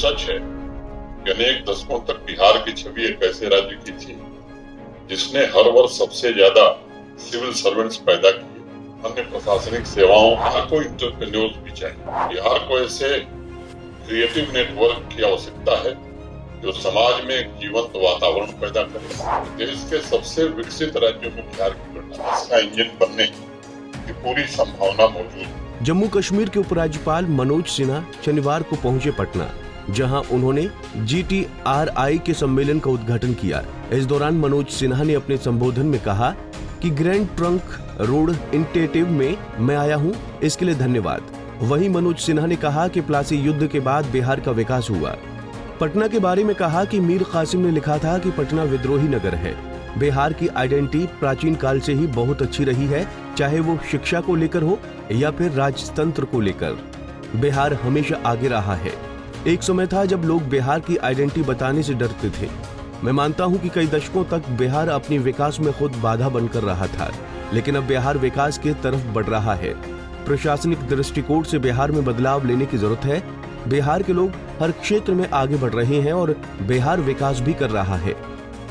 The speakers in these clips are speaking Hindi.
सच है कि अनेक दशकों तक बिहार की छवि एक ऐसे राज्य की थी जिसने हर वर्ष सबसे ज्यादा सिविल सर्वेंट्स पैदा किए। अन्य प्रशासनिक सेवाओं को एंटरप्रेन्योर्स भी चाहिए। बिहार को ऐसे क्रिएटिव नेटवर्क की आवश्यकता है जो समाज में एक जीवंत वातावरण पैदा करे। देश के सबसे विकसित राज्यों में बिहार की गणना इसका इंजन बनने की पूरी संभावना मौजूद है। जम्मू कश्मीर के उपराज्यपाल मनोज सिन्हा शनिवार को पहुंचे पटना, जहां उन्होंने GTRI के सम्मेलन का उद्घाटन किया। इस दौरान मनोज सिन्हा ने अपने संबोधन में कहा कि ग्रैंड ट्रंक रोड इनिशिएटिव में मैं आया हूं, इसके लिए धन्यवाद। वहीं मनोज सिन्हा ने कहा कि प्लासी युद्ध के बाद बिहार का विकास हुआ। पटना के बारे में कहा कि मीर कासिम ने लिखा था कि पटना विद्रोही नगर है। बिहार की आइडेंटिटी प्राचीन काल से ही बहुत अच्छी रही है, चाहे वो शिक्षा को लेकर हो या फिर राजतंत्र को लेकर। बिहार हमेशा आगे रहा है। एक समय था जब लोग बिहार की आइडेंटिटी बताने से डरते थे। मैं मानता हूं कि कई दशकों तक बिहार अपनी विकास में खुद बाधा बनकर रहा था, लेकिन अब बिहार विकास की तरफ बढ़ रहा है। प्रशासनिक दृष्टिकोण से बिहार में बदलाव लेने की जरूरत है। बिहार के लोग हर क्षेत्र में आगे बढ़ रहे हैं और बिहार विकास भी कर रहा है।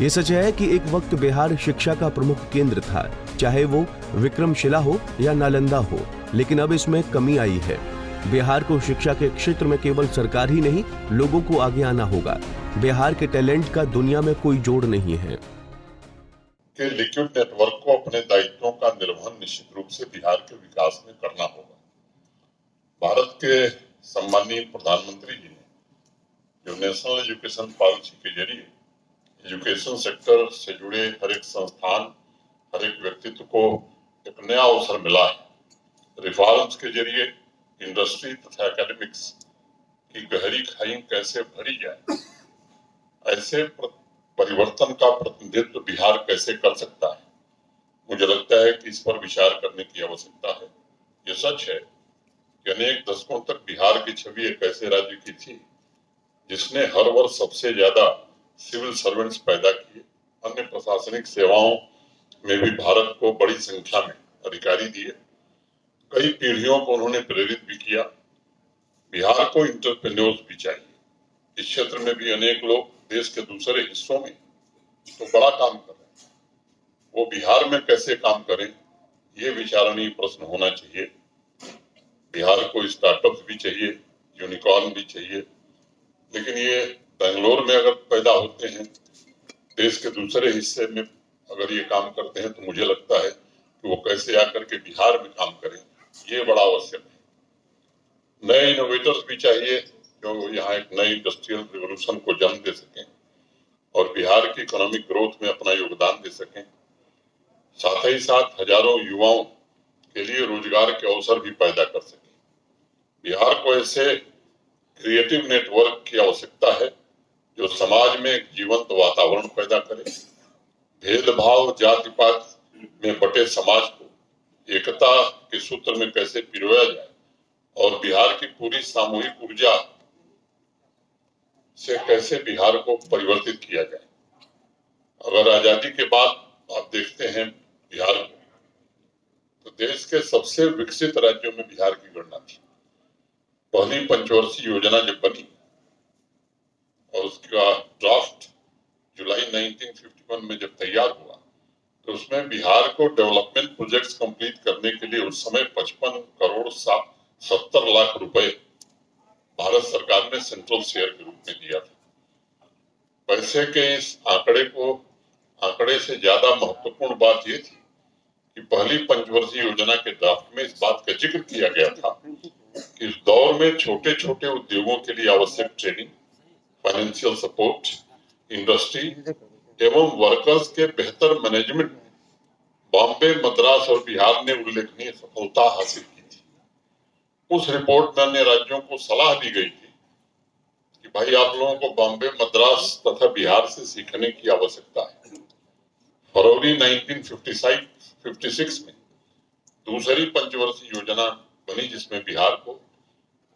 ये सच है कि एक वक्त बिहार शिक्षा का प्रमुख केंद्र था, चाहे वो विक्रमशिला हो या नालंदा हो, लेकिन अब इसमें कमी आई है। बिहार को शिक्षा के क्षेत्र में केवल सरकार ही नहीं, लोगों को आगे आना होगा। बिहार के टैलेंट का दुनिया में कोई जोड़ नहीं है। कि लिक्विड नेटवर्क को अपने दायित्वों का निर्वहन निश्चित रूप से बिहार के विकास में करना होगा। भारत के सम्माननीय प्रधानमंत्री जी ने जो नेशनल एजुकेशन पॉलिसी के जरिए एजुकेशन सेक्टर से जुड़े हर एक संस्थान, हर एक व्यक्तित्व को एक नया अवसर मिला है। रिफॉर्म्स के जरिए इंडस्ट्री तथा एकेडमिक्स की गहरी खाई कैसे भरी जाए, ऐसे परिवर्तन का प्रतिनिधित्व बिहार कैसे कर सकता है, मुझे लगता है कि इस पर विचार करने की आवश्यकता है। ये सच है कि अनेक दशकों तक बिहार की छवि एक ऐसे राज्य की थी जिसने हर वर्ष सबसे ज्यादा सिविल सर्वेंट्स पैदा किए। अन्य प्रशासनिक सेवाओं में भी भारत को बड़ी संख्या में अधिकारी दिए। कई पीढ़ियों को उन्होंने प्रेरित भी किया। बिहार को एंटरप्रेन्योर्स भी चाहिए। इस क्षेत्र में भी अनेक लोग देश के दूसरे हिस्सों में तो बड़ा काम कर रहे हैं, वो बिहार में कैसे काम करें, ये विचारणीय प्रश्न होना चाहिए। बिहार को स्टार्टअप भी चाहिए, यूनिकॉर्न भी चाहिए, लेकिन ये बेंगलोर में अगर पैदा होते हैं, देश के दूसरे हिस्से में अगर ये काम करते हैं, तो मुझे लगता है कि वो कैसे आकर के बिहार में काम करें, ये बड़ा आवश्यक है। नए इनोवेटर्स भी चाहिए जो यहाँ एक नई इंडस्ट्रियल रिवोल्यूशन को जन्म दे सकें और बिहार की इकोनॉमिक ग्रोथ में अपना योगदान दे सकें। साथ ही साथ हजारों युवाओं के लिए रोजगार के अवसर भी पैदा कर सकें। बिहार को ऐसे क्रिएटिव नेटवर्क की आवश्यकता है जो समाज में एक जीवंत वातावरण पैदा करे। भेदभाव, जाति पात में बटे समाज को एकता के सूत्र में कैसे पिरोया जाए और बिहार की पूरी सामूहिक ऊर्जा से कैसे बिहार को परिवर्तित किया जाए। अगर आजादी के बाद आप देखते हैं बिहार को, तो देश के सबसे विकसित राज्यों में बिहार की गणना थी। पहली पंचवर्षीय योजना जब बनी और उसका ड्राफ्ट जुलाई 1951 में जब तैयार हुआ, तो उसमें बिहार को डेवलपमेंट प्रोजेक्ट्स कंप्लीट करने के लिए उस समय 55 करोड़ 70 लाख रुपए भारत सरकार ने सेंट्रल शेयर के रूप में दिया था। पैसे के इस आंकड़े से ज्यादा महत्वपूर्ण बात यह थी कि पहली पंचवर्षीय योजना के ड्राफ्ट में इस बात का जिक्र किया गया था कि इस दौर में छोटे छोटे उद्योगों के लिए आवश्यक ट्रेनिंग, फाइनेंशियल सपोर्ट, इंडस्ट्री एवं वर्कर्स के बेहतर मैनेजमेंट में बॉम्बे, मद्रास और बिहार ने उल्लेखनीय सफलता हासिल की थी। उस रिपोर्ट में अन्य राज्यों को सलाह दी गई थी कि भाई आप लोगों को बॉम्बे, मद्रास तथा बिहार से सीखने की आवश्यकता है। फरवरी 1956 में दूसरी पंचवर्षीय योजना बनी जिसमें बिहार को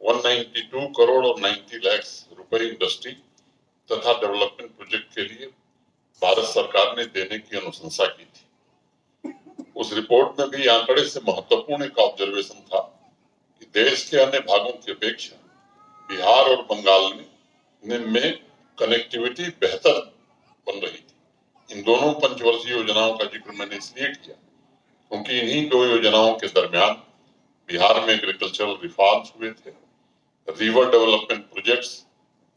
192 करोड़ और 90 लाख रुपए इंडस्ट्री तथा डेवलपमेंट प्रोजेक्ट के लिए भारत सरकार ने देने की अनुशंसा की थी। उस रिपोर्ट में भी आंकड़े से महत्वपूर्ण एक ऑब्जर्वेशन था कि देश के अन्य भागों की अपेक्षा बिहार और बंगाल ने में कनेक्टिविटी बेहतर बन रही थी। इन दोनों पंचवर्षीय योजनाओं का जिक्र मैंने इसलिए किया क्योंकि इन्हीं दो योजनाओं के दरमियान बिहार में एग्रीकल्चरल रिफॉर्म्स हुए थे, river development projects,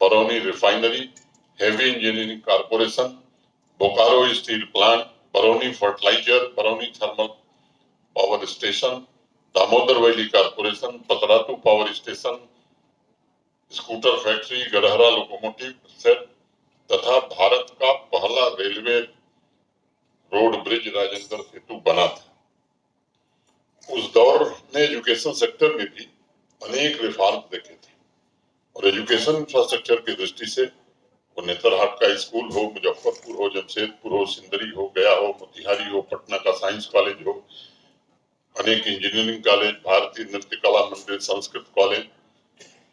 Barauni refinery, heavy engineering corporation, Bokaro steel plant, Barauni fertiliser, Barauni thermal power station, Damodar valley corporation, Patratu power station, scooter factory, Garhara locomotive shed तथा भारत का पहला railway road bridge Rajendra Setu बना था। उस दौर में एजुकेशन सेक्टर में भी अनेक रिफॉर्म देखे थे और एजुकेशन इंफ्रास्ट्रक्चर की दृष्टि से वो नेतरहाट का स्कूल हो, मुजफ्फरपुर हो, जमशेदपुर हो, सिंदरी हो, गया हो, मोतिहारी हो, पटना का साइंस कॉलेज हो, अनेक इंजीनियरिंग कॉलेज, भारतीय नृत्य कला मंदिर, संस्कृत कॉलेज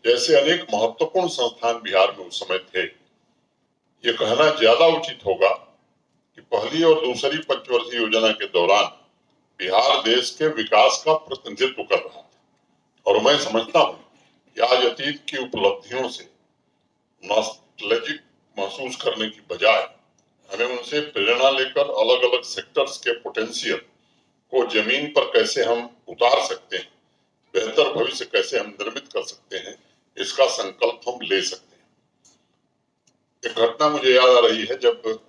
जैसे अनेक महत्वपूर्ण संस्थान बिहार में उस समय थे। ये कहना ज्यादा उचित होगा कि पहली और दूसरी पंचवर्षीय योजना के दौरान बिहार देश के विकास का प्रतिनिधित्व कर रहा था और मैं समझता हूँ कि आज अतीत की उपलब्धियों से नॉस्टैल्जिक महसूस करने की बजाय हमें उनसे प्रेरणा लेकर अलग अलग सेक्टर्स के पोटेंशियल को जमीन पर कैसे हम उतार सकते हैं, बेहतर भविष्य कैसे हम निर्मित कर सकते हैं, इसका संकल्प हम ले सकते हैं। एक घटना मुझे याद आ रही है, जब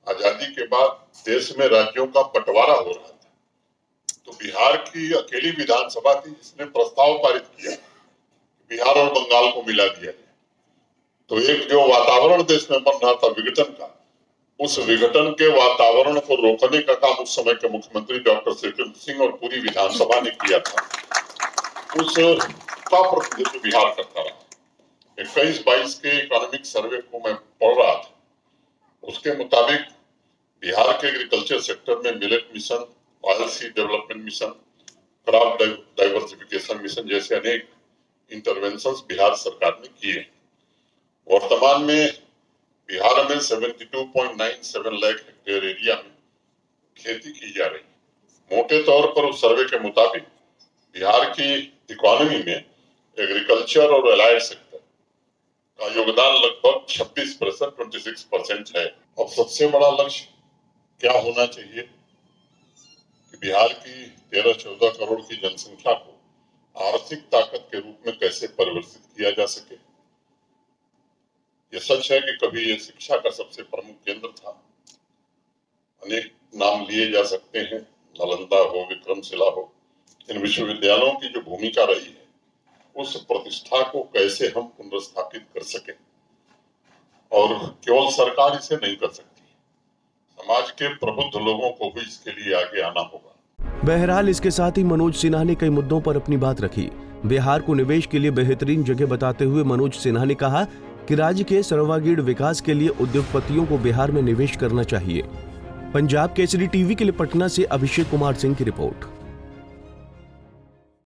आजादी के बाद देश में राज्यों का बंटवारा हो रहा था तो बिहार की अकेली विधानसभा थी जिसने प्रस्ताव पारित किया बिहार और बंगाल को मिला दिया जाए। तो एक जो वातावरण देश में बन रहा था विघटन का, उस विघटन के वातावरण को रोकने का काम उस समय के मुख्यमंत्री डॉक्टर श्रीकृष्ण सिंह और पूरी विधानसभा ने किया था। उसका प्रतिनिधित्व बिहार करता रहा। 21-22 के इकोनॉमिक सर्वे को मैं पढ़ रहा था, उसके मुताबिक बिहार के एग्रीकल्चर सेक्टर में millet mission, oil seed development mission, crop diversification mission जैसे अनेक इंटरवेंशंस बिहार सरकार ने किए। वर्तमान में बिहार में 72.97 लाख हेक्टेयर एरिया में खेती की जा रही। मोटे तौर पर उस सर्वे के मुताबिक बिहार की इकोनॉमी में एग्रीकल्चर और एलाइड सेक्टर का योगदान लगभग 26%, 26% है। अब सबसे बड़ा लक्ष्य क्या होना चाहिए कि बिहार की 13-14 करोड़ की जनसंख्या को आर्थिक ताकत के रूप में कैसे परिवर्तित किया जा सके। ये सच है कि कभी ये शिक्षा का सबसे प्रमुख केंद्र था। अनेक नाम लिए जा सकते हैं, नालंदा हो, विक्रमशिला हो। इन विश्वविद्यालयों की जो भूमिका रही है, उस प्रतिष्ठा को कैसे हम पुनर्स्थापित कर सके, और केवल सरकार इसे नहीं कर सकती, समाज के प्रबुद्ध लोगों को भी इसके लिए आगे आना होगा। बहरहाल इसके साथ ही मनोज सिन्हा ने कई मुद्दों पर अपनी बात रखी। बिहार को निवेश के लिए बेहतरीन जगह बताते हुए मनोज सिन्हा ने कहा कि राज्य के सर्वांगीण विकास के लिए उद्योगपतियों को बिहार में निवेश करना चाहिए। पंजाब केसरी टीवी के लिए पटना से अभिषेक कुमार सिंह की रिपोर्ट।